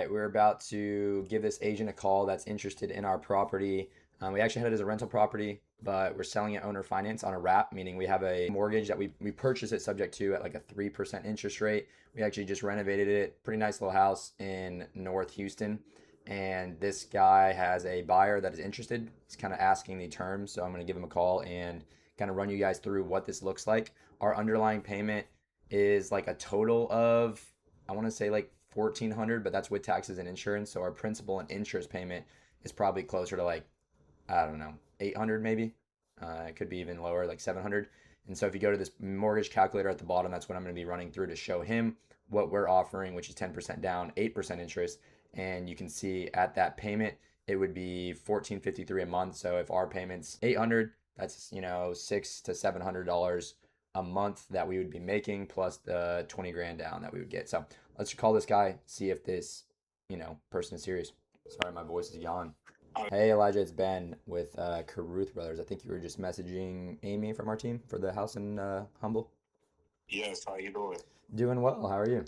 right, we're about to give this agent a call that's interested in our property. We actually had it as a rental property, but we're selling it owner finance on a wrap, meaning we have a mortgage that we purchased it subject to at like a 3% interest rate. We actually just renovated it. Pretty nice little house in North Houston. And this guy has a buyer that is interested. He's kind of asking the terms. So I'm going to give him a call and kind of run you guys through what this looks like. Our underlying payment is like a total of, I want to say like 1,400, but that's with taxes and insurance. So our principal and interest payment is probably closer to like, I don't know, 800 maybe. It could be even lower, like 700. And so if you go to this mortgage calculator at the bottom, that's what I'm going to be running through to show him what we're offering, which is 10% down, 8% interest. And you can see at that payment, it would be 1453 a month. So if our payment's 800, that's, six to $700 a month that we would be making plus the 20 grand down that we would get. So let's call this guy, see if this, person is serious. Sorry, my voice is gone. Hey Elijah, it's Ben with Caruth Brothers. I think you were just messaging Amy from our team for the house in Humble. Yes, how you doing? Doing well. How are you?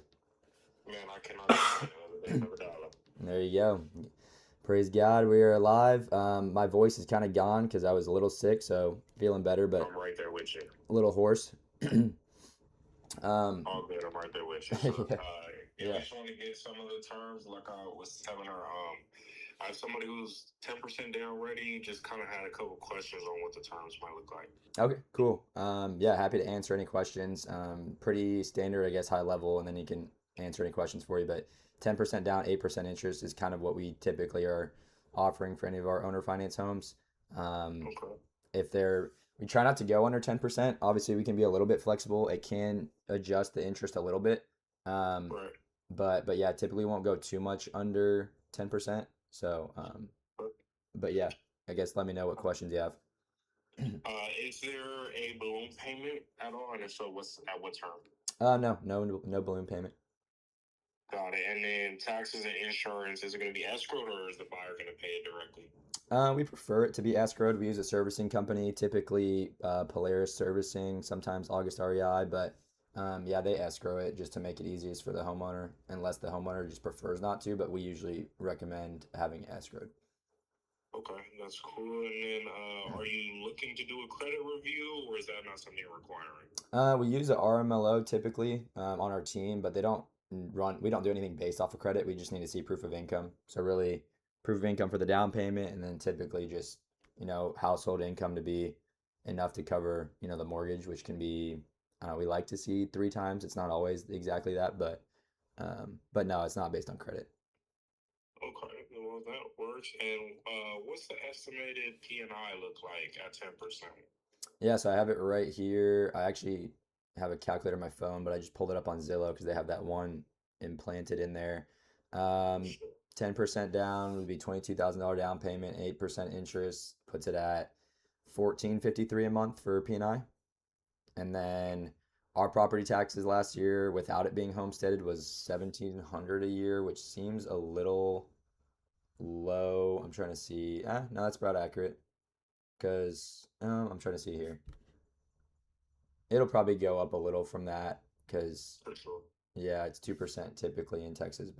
Man, I cannot complain other than another dollar. There you go. Praise God, we are alive. My voice is kind of gone because I was a little sick, so feeling better, but I'm right there with you. a little hoarse. um, All good, I'm right there with you. So, yeah, yeah, yeah. we just want to get some of the terms, like I was telling her. I have somebody who's 10% down ready. Just kind of had a couple questions on what the terms might look like. Okay, cool. Yeah, happy to answer any questions. Pretty standard, I guess, high level, and then he can answer any questions for you. But 10% down, 8% interest is kind of what we typically are offering for any of our owner finance homes. Um, Okay. if they're, we try not to go under 10%. Obviously, we can be a little bit flexible. It can adjust the interest a little bit. Um, Right. but yeah, typically won't go too much under 10%. So, but yeah, I guess let me know what questions you have. Is there a balloon payment at all? And if so, what's at what term? No balloon payment. Got it. And then taxes and insurance, is it going to be escrowed or is the buyer going to pay it directly? We prefer it to be escrowed. We use a servicing company, typically Polaris Servicing, sometimes August REI, but yeah, they escrow it just to make it easiest for the homeowner, unless the homeowner just prefers not to, but we usually recommend having it escrowed. Okay, that's cool. And then, are you looking to do a credit review, or is that not something you're requiring? We use a RMLO typically on our team, but we don't do anything based off of credit. We just need to see proof of income. So really proof of income for the down payment and then typically just, household income to be enough to cover, the mortgage, which can be, we like to see 3 times. It's not always exactly that, but no, it's not based on credit. Okay, well that works. And what's the estimated P&I look like at 10%? Yeah, so I have it right here. I actually have a calculator on my phone, but I just pulled it up on Zillow because they have that one implanted in there. Um, 10% down would be $22,000 down payment, 8% interest puts it at 1453 a month for P&I. And then our property taxes last year without it being homesteaded was 1,700 a year, which seems a little low. I'm trying to see. No, that's about accurate because I'm trying to see here. It'll probably go up a little from that because For sure. yeah, it's 2% typically in Texas,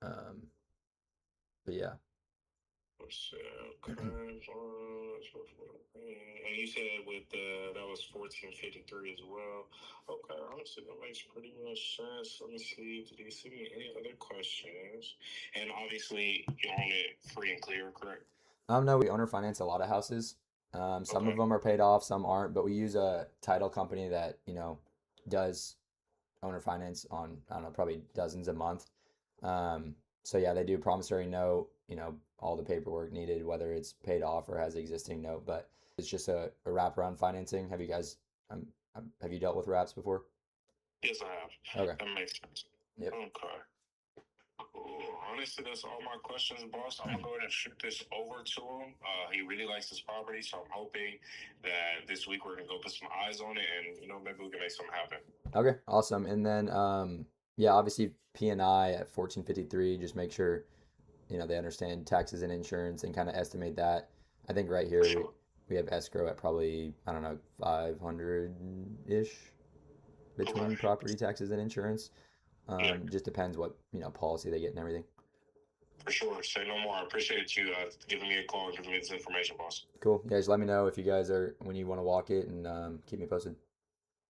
um, but yeah. Okay. And you said with that was 1453 as well. Okay, honestly, that makes pretty much sense. Let me see. Did you see me any other questions? And obviously, you own it free and clear, correct? No, we owner finance a lot of houses. Some of Okay. them are paid off, some aren't, but we use a title company that, does owner finance on, I don't know, probably dozens a month. So yeah, they do promissory note, all the paperwork needed, whether it's paid off or has existing note, but it's just a wraparound financing. Have you dealt with wraps before? Yes, I have. Okay. That makes sense. Yep. Okay. Cool. Honestly, that's all my questions, boss. I'm gonna go ahead and shoot this over to him. He really likes this property, so I'm hoping that this week we're gonna go put some eyes on it, and maybe we can make something happen. Okay, awesome. And then yeah, obviously P&I at 1453, just make sure, they understand taxes and insurance and kind of estimate that. I think right For here we sure. we have escrow at probably, I don't know, 500-ish Okay. between property taxes and insurance. Yeah, Just depends what policy they get and everything. for sure. Say no more. I appreciate you giving me a call and giving me this information, boss. Cool. You guys, let me know if you guys are when you want to walk it, and keep me posted.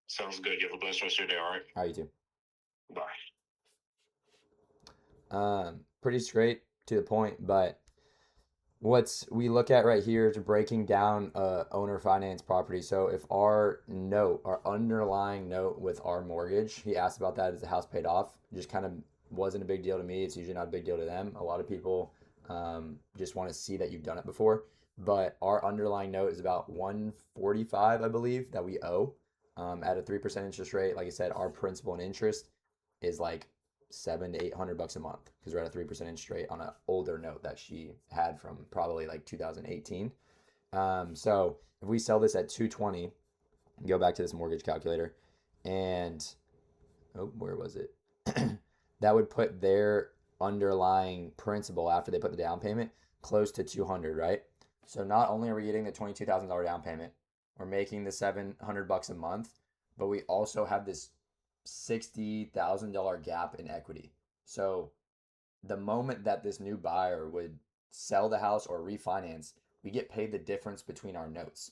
Sounds good. You have a blessed rest of your day, all right? All right, you Bye. too. Pretty straight to the point, but what we look at right here is breaking down owner finance property. So if our underlying note with our mortgage, he asked about that, is the house paid off? Just kind of wasn't a big deal to me. It's usually not a big deal to them. A lot of people just want to see that you've done it before. But our underlying note is about 145, I believe, that we owe at a 3% interest rate. Like I said, our principal and interest is like 700 to 800 bucks a month because we're at a 3% interest rate on an older note that she had from probably like 2018. So if we sell this at 220, go back to this mortgage calculator, and where was it? That would put their underlying principal after they put the down payment close to 200, right? So not only are we getting the $22,000 down payment, we're making the 700 bucks a month, but we also have this $60,000 gap in equity. So the moment that this new buyer would sell the house or refinance, we get paid the difference between our notes.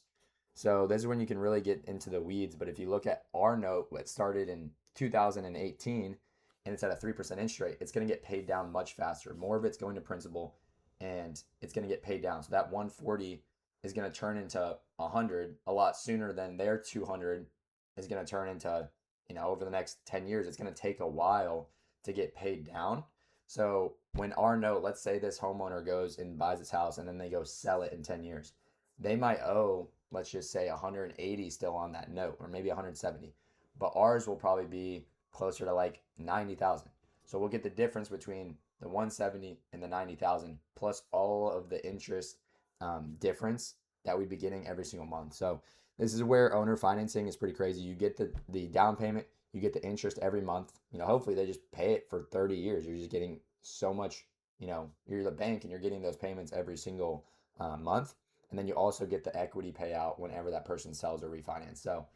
So this is when you can really get into the weeds. But if you look at our note, what started in 2018, and it's at a 3% interest rate, it's going to get paid down much faster. More of it's going to principal, and it's going to get paid down. So that 140 is going to turn into 100 a lot sooner than their 200 is going to turn into, over the next 10 years. It's going to take a while to get paid down. So when our note, let's say this homeowner goes and buys this house and then they go sell it in 10 years, they might owe, let's just say 180 still on that note, or maybe 170. But ours will probably be closer to like 90,000. So we'll get the difference between the 170 and the 90,000 plus all of the interest difference that we'd be getting every single month. So this is where owner financing is pretty crazy. You get the down payment, you get the interest every month. Hopefully they just pay it for 30 years. You're just getting so much, you're the bank and you're getting those payments every single month. And then you also get the equity payout whenever that person sells or refinance. So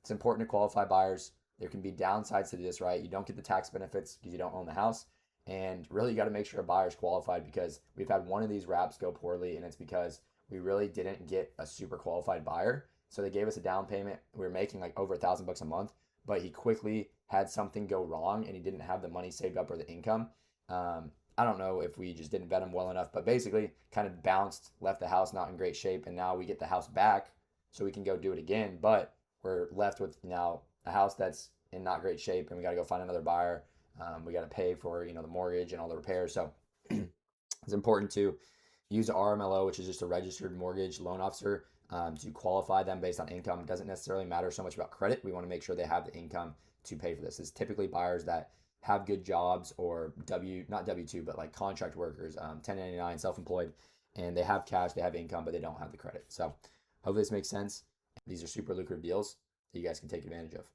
it's important to qualify buyers. There can be downsides to this, right? You don't get the tax benefits because you don't own the house. And really, you got to make sure a buyer's qualified, because we've had one of these wraps go poorly, and it's because we really didn't get a super qualified buyer. So they gave us a down payment. We were making like over $1,000 a month, but he quickly had something go wrong and he didn't have the money saved up or the income. I don't know if we just didn't vet him well enough, but basically kind of bounced, left the house not in great shape, and now we get the house back so we can go do it again. But we're left with now a house that's in not great shape, and we got to go find another buyer. We got to pay for the mortgage and all the repairs. So it's important to use the RMLO, which is just a registered mortgage loan officer, to qualify them based on income. It doesn't necessarily matter so much about credit. We want to make sure they have the income to pay for this. It's typically buyers that have good jobs, or not W-2, but like contract workers, 1099, self-employed, and they have cash, they have income, but they don't have the credit. So hopefully this makes sense. These are super lucrative deals that you guys can take advantage of.